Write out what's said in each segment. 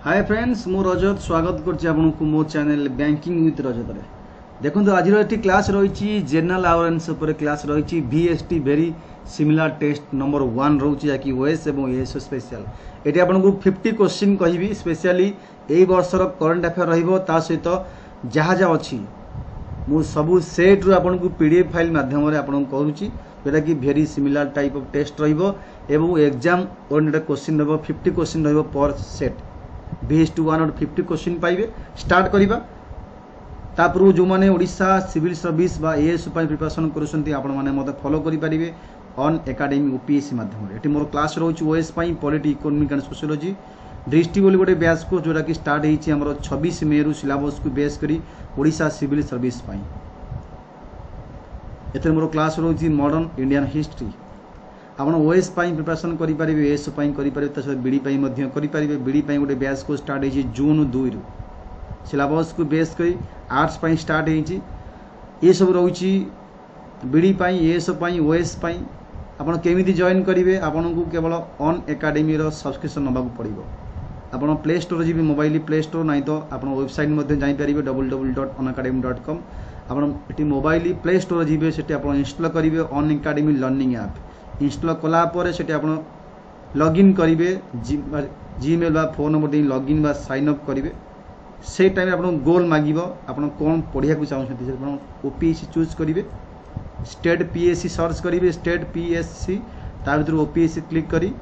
Hi friends मो रजत स्वागत करछि आपनको मो चैनल बैंकिंग विथ रजत रे। देखंतु आज रो क्लास रही जनरल अवेयरनेस ऊपर क्लास रही VST very similar test number 1 रहउछि जाकि ओएस एवं एएसओ स्पेशल। एटी आपनको 50 क्वेश्चन कहिबी स्पेशली एई वर्षर करंट अफेयर रहिबो ता सहित जहा जा अछि मु सबु सेट रु आपनको पीडीएफ फाइल माध्यम रे आपनको कहूछि जेटा कि very similar type of test रहिबो एवं एग्जाम ओरिएंटेड क्वेश्चन रहबो 50 क्वेश्चन रहिबो पर सेट VS1 और 50 क्वेश्चन पाइबे। स्टार्ट करिबा तापर जो माने ओडिशा सिविल सर्विस बा एएस पई प्रिपरेशन करूसंती आपण माने मते फॉलो करि परिबे ऑन एकेडमी ओपीएससी माध्यम रे। एटी मोर क्लास रहउछि ओएस पई पॉलिटी इकोनॉमिक एंड सोशियोलॉजी दृष्टि बोली गोटे बैच को जोटा कि स्टार्ट हेछि हमरो 26 मे रु सिलेबस को बेस करी ओडिशा सिविल सर्विस पई। एते मोर क्लास रहउछि मॉडर्न इंडियन हिस्ट्री आपण ओएस पई प्रिपरेशन करि परिबे एएस पई करि परिबे त बीडी पई मध्य करि परिबे। बीडी पई गोटे बैच को स्टार्ट हेछि जून 2 रु सिलेबस को बेस करी आर्ट्स पई स्टार्ट हेछि। ये सब रहउछि बीडी पई एएस पई ओएस पई आपण केमिति जॉइन करिवे आपण को केवल ऑन एकेडमी रो सब्सक्रिप्शन नबाक पड़िबो। आपण प्ले स्टोर जिबे मोबाइल प्ले स्टोर नाही तो आपण वेबसाइट मध्ये जाई परिबे www.onacademy.com। आपण एटी मोबाइल प्ले स्टोर जिबे सेटी आपण इंस्टॉल करिवे On academy learning app. Install कला पर सेटी आपण लॉगिन करिवे जीमेल बा फोन नंबर दे लॉगिन बा साइन अप करिवे। से टाइम आपण गोल मागिबो आपण कोन पढिया को चाहछथि से आपण ओपीएससी चूज करिवे। स्टेट पीएससी सर्च करिवे स्टेट पीएससी ता भीतर ओपीएससी क्लिक करी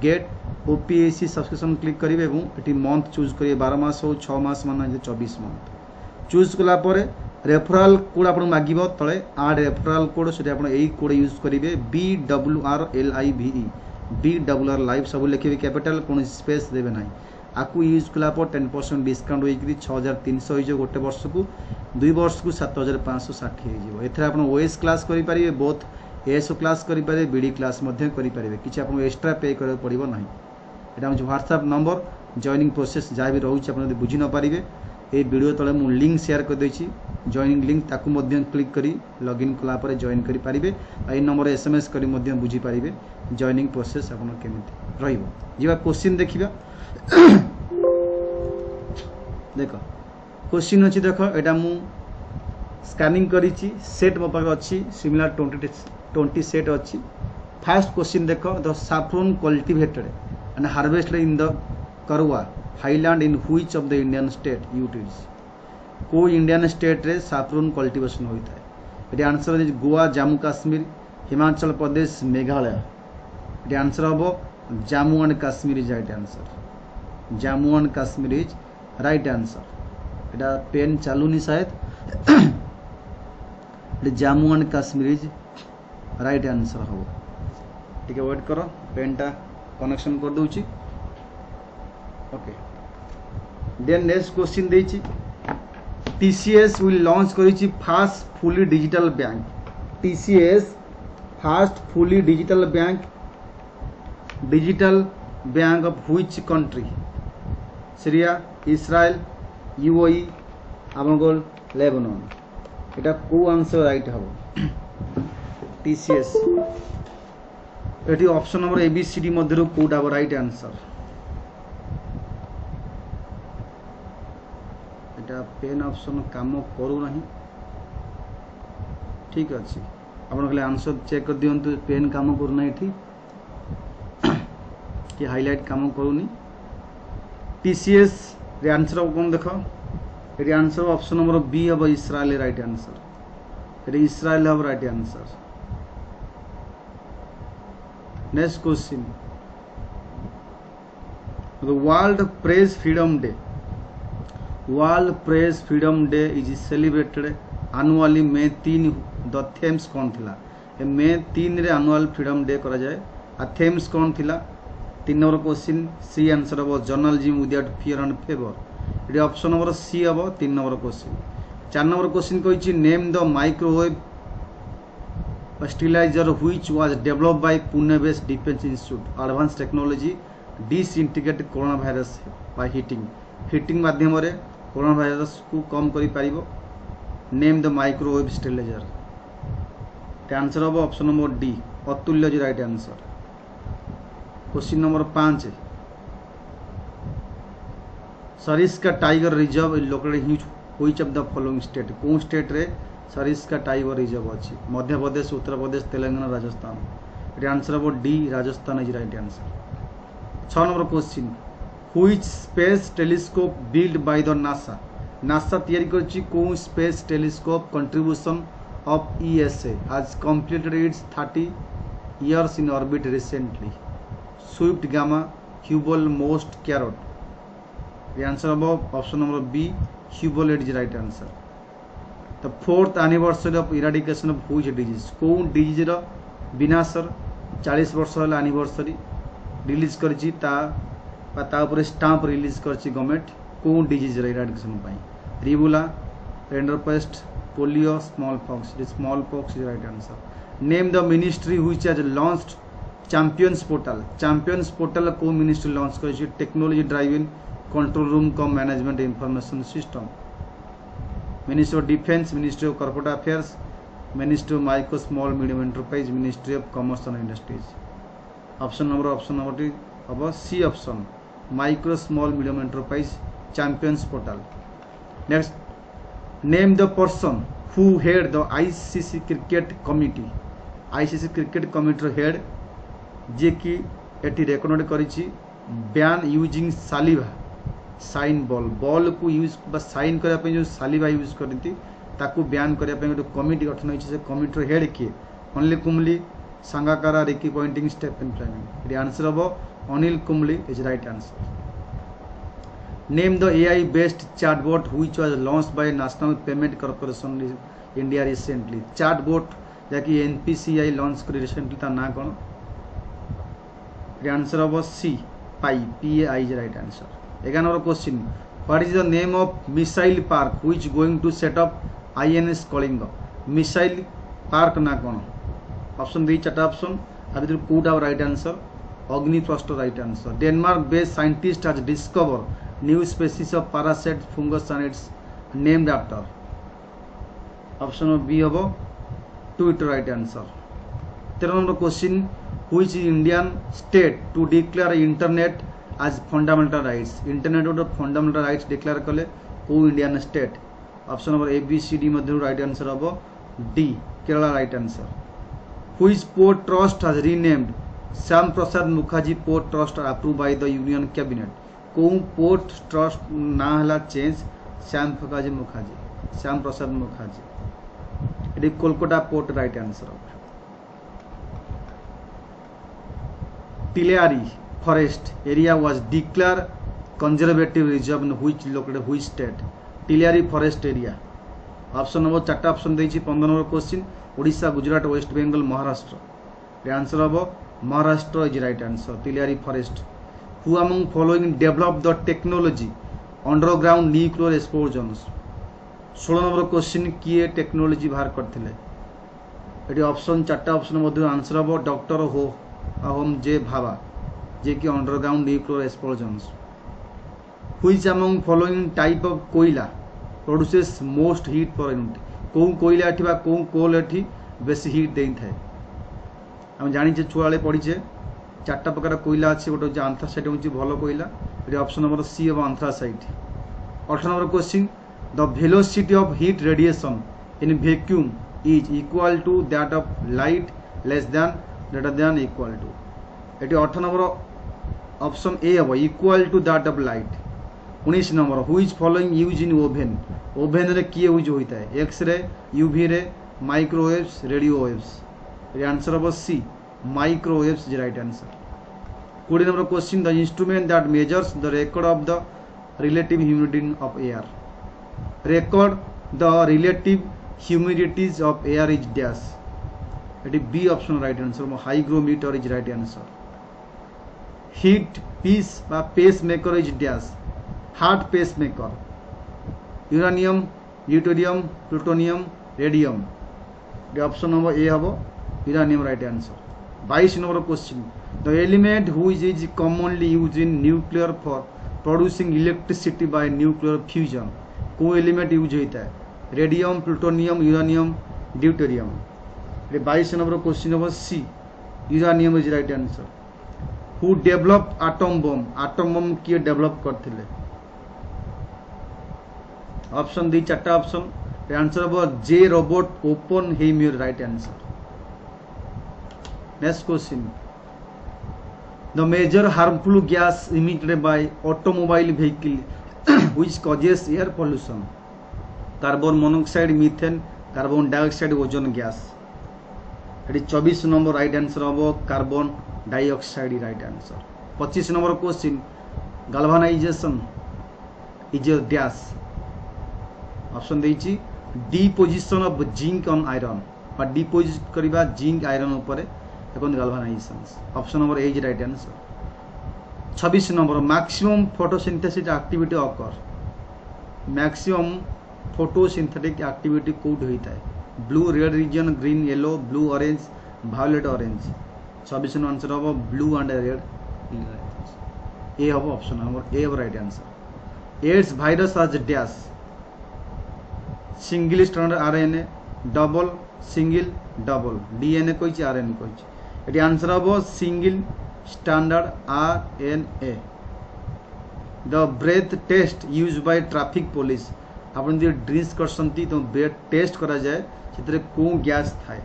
गेट ओपीएससी सब्सक्रिप्शन क्लिक करिवे एवं एटी मंथ चूज करिवे 12 मास हो 6 मास माने 24 मंथ चूज कला पर रेफरल कोड आपण मागिबो तळे आड रेफरल कोड सेटा आपण एई कोड यूज करिवे BWRLIVE BWR लाइव सब लिखिबे कैपिटल कोन स्पेस देबे नाही। आकु यूज कला पर 10% डिस्काउंट होई कि 6300 होई जो गोटे वर्ष को 2 वर्ष को 7560 होई जिवो। एथरा आपण ओएस क्लास करि परिबे बोथ एएसओ क्लास करि परिबे बीडी क्लास मध्ये करि परिबे किछि आपण एक्स्ट्रा पे करे पड़िबो नाही। एटा हम व्हाट्सएप नंबर जॉइनिंग प्रोसेस जा भी रहउछि आपण बुझि न परिबे ए वीडियो तले मु लिंक शेयर कर दैछि जॉइनिंग लिंक ताकू मध्य क्लिक करी लॉगिन कला पर जॉइन करि परिबे। ए नंबर एसएमएस करी मध्य बुझि परिबे जॉइनिंग प्रोसेस आपण केमिति रहिबो। जिबा क्वेश्चन देखिबा देखो क्वेश्चन अछि देखो एटा मु स्कैनिंग करिछि सेट मो पाक अछि सिमिलर 20 सेट अछि। फर्स्ट क्वेश्चन देखो the saffron cultivated and harvested in the Karwa highland in which of the Indian state it is। को इंडियन स्टेट रे saffron कल्टीवेशन होता है। एटी आंसर इज गोवा जम्मू काश्मीर हिमाचल प्रदेश मेघालय। एटी आंसर हबो Jammu and Kashmir is right answer. Jammu and Kashmir is right answer. एटा pen चालुनी शायद एटी Jammu and Kashmir is right answer हबो। ठीक है वेट करो पेनटा कनेक्शन कर दोछि। ओके देन नेक्स्ट क्वेश्चन देछि TCS will launch करिछि fast fully digital bank. TCS fast fully digital bank of which country? Syria Israel UAE आपनगोल लेबनान। एटा को आंसर राइट हबो TCS। एटी ऑप्शन नंबर ABCD मध्यरु कोडा राइट आंसर? पेन ऑप्शन काम करू नहीं। ठीक अच्छे आपन खाली आंसर चेक कर दियंतु पेन काम करू नहीं ठीक कि हाईलाइट काम करूनी। TCS रे आंसर कोन देखो एटी आंसर ऑप्शन नंबर बी अब इस्राएल राइट आंसर। एटी इस्राएल अब right answer. Next question the world press freedom day. World press freedom day is celebrated annually May 3। The themes कौन थिला? मे 3 रे एनुअल फ्रीडम डे करा जाए। आ थेम्स कौन थिला? 3 नंबर क्वेश्चन सी आंसर हबो journalism without fear and favour. एटी option number C हबो 3 नंबर क्वेश्चन। 4 नंबर क्वेश्चन कहिछि name the microwave sterilizer which was developed by Pune based defence institute advanced technology disintegrate corona virus by heating माध्यम रे corona virus को कम करि पारिबो। Name the microwave sterilizer. Answer हम option number D Atulya जी right answer. Question number 5 Sariska tiger reserve located in which of the following state को state रे सरिस्का टाइगर रिजर्व अच्छी मध्य प्रदेश उत्तर प्रदेश तेलंगाना राजस्थान ये आंसर हम D Rajasthan is right answer 6 number question which space telescope build by the NASA NASA तैयारी करछि को space telescope contribution of ESA has completed it's 30 years in orbit recently Swift Gamma Hubble most carrot the answer above option number B Hubble is right answer the 4th anniversary of eradication of which disease को disease रो विनाशर 40 वर्ष वाला anniversary release करछि ता ऊपर stamp release करछि government को डिजीज रो eradication पाई रिबुला rinderpest polio small pox is right answer Name the ministry which has launched Champions Portal. Champions Portal को ministry launch करी technology driven control room com management information system. Ministry of Defence, Ministry of Corporate Affairs, Ministry of Micro Small Medium Enterprise, Ministry of Commerce and Industries. Option number 2 अब C option Micro Small Medium Enterprise Champions Portal. Next, name the person who head the ICC Cricket Committee. ICC cricket committee head जे कि एटी recommend करिछि ban using saliva shine ball को use बा shine करिया पे जो सालिवा यूज करती ताकू बैन करिया पे जो कमिटी गठन होइछि से कमिटी हेड किए Anil Kumble Sangakkara Ricky Ponting Stephen Fleming ये आंसर हबो Anil Kumble is right answer name the AI based chatbot which was launched by National Payment Corporation India recently chatbot जैकि एनपीसीआई लॉन्च कर रिसेंटली ता ना कौन आंसर हम C PAI PAI is right answer 11 number question what is the name of missile park which going to set up INS Kalinga missile park ना कौन option दी चार्ट ऑप्शन आ भीतर कोटा right answer Agnithrust right answer Denmark based scientist has discover new species of parasite fungus and its named after option B हम 2 right answer 13 number question which is Indian state to declare internet as fundamental rights internet or fundamental rights declare कले को Indian state option number A B C D Madhya right answer हबो D Kerala right answer which port trust has renamed Syam Prasad Mukherjee port trust approved by the union cabinet को port trust ना हला change Syam Prasad Mukherjee it is Kolkata port right answer Tillari forest area was declared conservative reserve in which state Tillari forest area option number 4 option देछि 15 number question Odisha Gujarat West Bengal Maharashtra the answer habo Maharashtra is right answer Tillari forest who among following developed the technology underground nuclear explosions 16 number question किए technology बाहर करथिले एटी option 4टा option मध्य answer हबो doctor Homi J Bhabha जे कि underground nuclear explosions which among following type of कोयला produces most heat per unit को कोयला एठी बा को कोल एठी बेसी हीट देई थाए हम जानि जे छुआले पडिचे 4टा प्रकार कोयला अछि गोटे जे आंथ्रासाइट होछि भलो कोयला एटी ऑप्शन नंबर सी हबो आंथ्रासाइट 18 number question The velocity of heat radiation in vacuum is equal to that of light less than greater than equal to. Eighty 8 number option A हम equal to that of light. 19 number which following use in oven oven रे किए use होता है x ray UV ray microwaves radio waves ये answer हम C microwaves is right answer 20 number question the instrument that measures the record of the relative humidity of air record the relative humidities of air is dash it is B option right answer hygrometer is right answer heat piece বা pacemaker is dash heart pacemaker uranium deuterium plutonium radium the option number A habo uranium right answer 22 number question the element which is commonly used in nuclear for producing electricity by nuclear fusion को element use होता है radium plutonium uranium deuterium 22 number question हम C uranium is right answer who develop atom bomb किए develop करथिले option दी चार्टा option answer हम जे Robert Oppenheimer right answer. Next question the major harmful gas emitted by automobile vehicle which causes air pollution carbon monoxide methane carbon dioxide ozone gas. ये 24 number right answer हम carbon dioxide right answer. 25 number question galvanization is a dash option देछि deposition of zinc on iron बा deposit करबा zinc iron ऊपर एकोन galvanization option number A is right answer. 26 number maximum photosynthesis activity occur maximum photosynthetic activity कोड होता है blue red region green yellow blue orange violet orange. 26 answer हम blue and red A हम option number A right answer. AIDS virus आज dash single strand RNA double single double DNA कोई RNA कोई ये answer हम single standard RNA. The breath test use by traffic police आपन जो drinks करसंती तो breath test करा जाए से को गैस थाए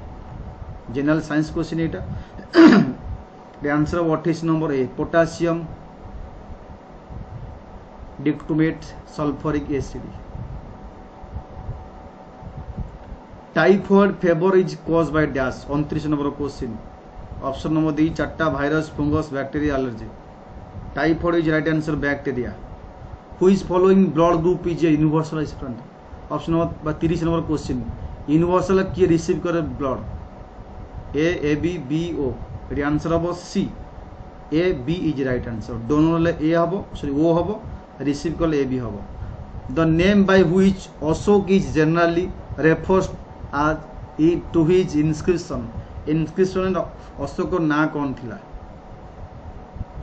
जनरल साइंस क्वेश्चन यहाँ आंसर हम 28 number A potassium dichromate sulphuric acid. Typhoid fever is cause by dash 29 number question option number दी चार्टा virus fungus bacteria allergy. Typhoid is right answer bacteria. Which following blood group is a universal recipient option number 30 number question universal किए receive करे blood A B B O ये answer हम C A B is right answer. Donor A हम sorry O हम receive कले A B हम। The name by which Ashok is generally refers as to his inscription inscription Ashok ना कौन थिला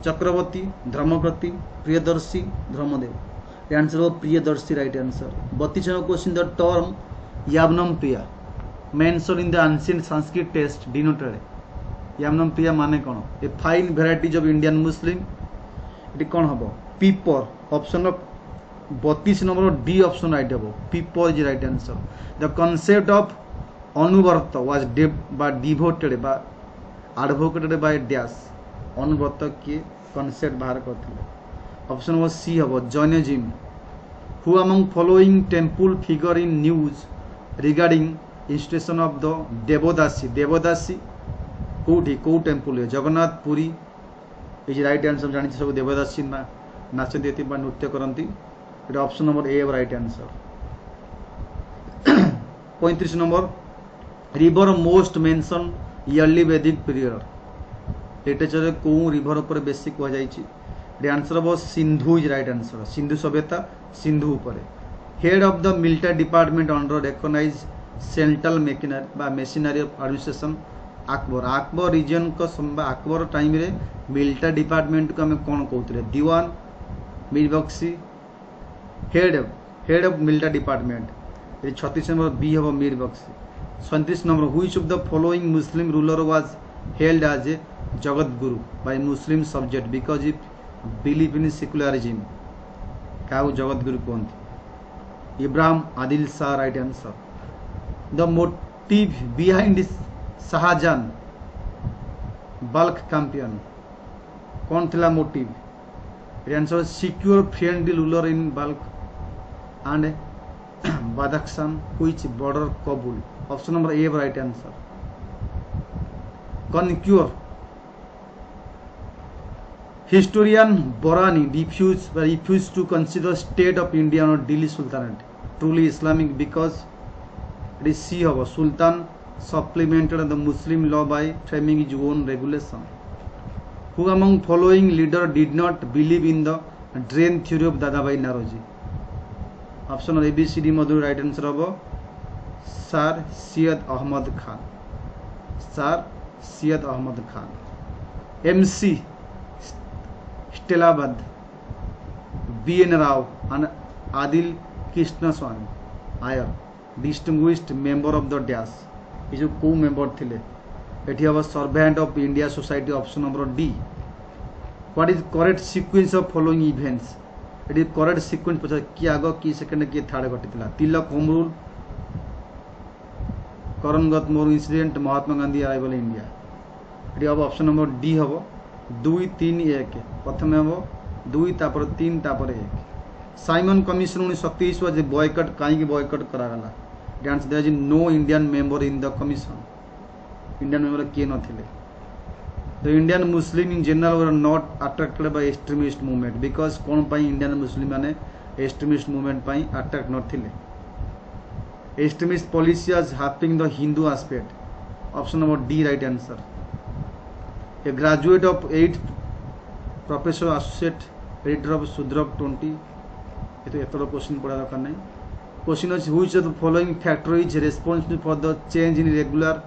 चक्रवर्ती धर्मप्रति प्रियदर्शी धर्मदेव आंसर हो Priyadarshi right answer. 32 number question the term Yavanapriya mention in the ancient Sanskrit text denoted Yavanapriya माने कौन a fine varieties of Indian muslin ये कौन हम pepper option 32 number D option right हम pepper is right answer. The concept of Anuvrat was devoted बा advocated by dash Anuvrat किए concept बाहर करते ऑप्शन नंबर सी हम Jainism. Who among following temple figure in news regarding instation of the devadasi devadasi कौटी कौ temple है Jagannath Puri is right answer जानी सब देवदासी नाचती नृत्य करती option number A right answer. 35 number river most mention early Vedic period literature को रिवर पर बेसी कहुई आंसर हम Sindhu is right answer. Sindhu सभ्यता सिंधु उपर। Head of the military department under recognize central machinery of administration Akbar Akbar reign को अकबर टाइम रे मिलिटरी डिपार्टमेंट को आम कौन कहते Diwan Mir Bakhshi head of military department 36 number B हम Mir Bakhshi. 37 number which of the following Muslim ruler was held as a Jagat Guru by Muslim subject because if believe in secularism क्या जगत गुरु कहते Ibrahim Adil Shah right answer. The motive behind Shahjahan Balkh campaign कौन थिला motive answer secure friendly ruler in Balkh and Badakhshan which border Kabul option number A right answer. Conquer historian Borani refused to consider state of India or Delhi Sultanate truly Islamic because it is C of Sultan supplemented the Muslim law by framing his own regulation. Who among following leader did not believe in the drain theory of Dadabhai Naoroji? Option A B C D मधुर right answer हम sir Syed Ahmed Khan sir Syed Ahmed Khan. MC Setalvad B N Rao and आदिल Krishnaswami Iyer distinguished member of the dash ये जो को member थिले एठी हम servant of India society option number D. What is correct sequence of following events ये करेक्ट सिक्वेन्स पचार किए आग कि सेकेंड किए थर्ड घटी तिलक होम रूल करनगत मोर incident Mahatma Gandhi arrival India ये हम ऑप्शन नंबर डी हम 2 3 1 प्रथम हम 2 तापर 3 तापर 1 साइमन कमिशन 1927 जे बॉयकट कहीं बॉयकट करागला आंसर दिया no Indian member in the commission Indian member किए नथिले The Indian Muslim in general were not attracted by extremist movement because कौन पाई इंडियन मुस्लिम माने extremist movement pi attract नथिले extremist policy as helping the Hindu aspect option number D right answer a graduate of 8 professor associate editor of Sudrak 20 ये तो एतरो question पढ़ा दरकार नहीं question is which of the following factor is responsible for the change in regular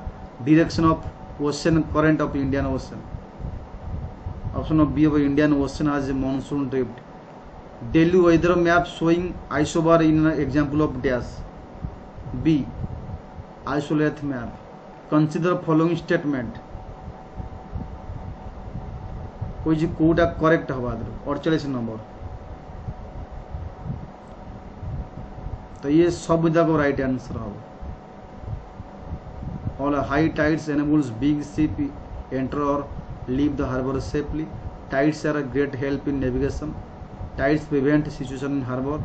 direction of ocean current of Indian Ocean option of B of Indian Ocean has a monsoon drift Delhi weather map showing isobar in an example of dash B isolate map consider following statement which कोटा correct हवा 48 number तो ये सब जाक right answer हम All high tides enables big ship enter or leave the harbor safely. Tides are a great help in navigation. Tides prevent situation in harbor.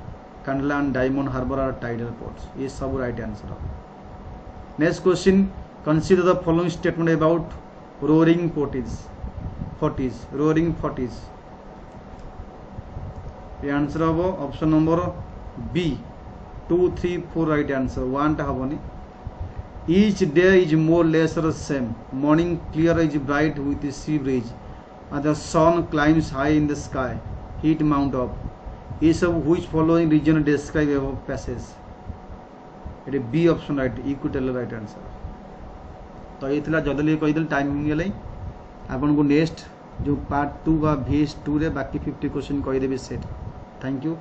Kandla and Diamond Harbor are tidal ports. Is सब right answer. Next question. Consider the following statement about roaring forties. Roaring forties. The answer of option number B. 2, 3, 4 right answer. 1 टा हबनी. Each day is more lesser same. Morning clear is bright with the sea breeze, and the sun climbs high in the sky. Heat mount up. Each of which following region describe above passage. It is B option right. Equatorial right answer. तो ये थिला जल्दी कहीदेल time मिले आपन को next जो part 2 का VS 2 रे बाकी 50 क्वेश्चन कहीदेबी सेट थैंक यू।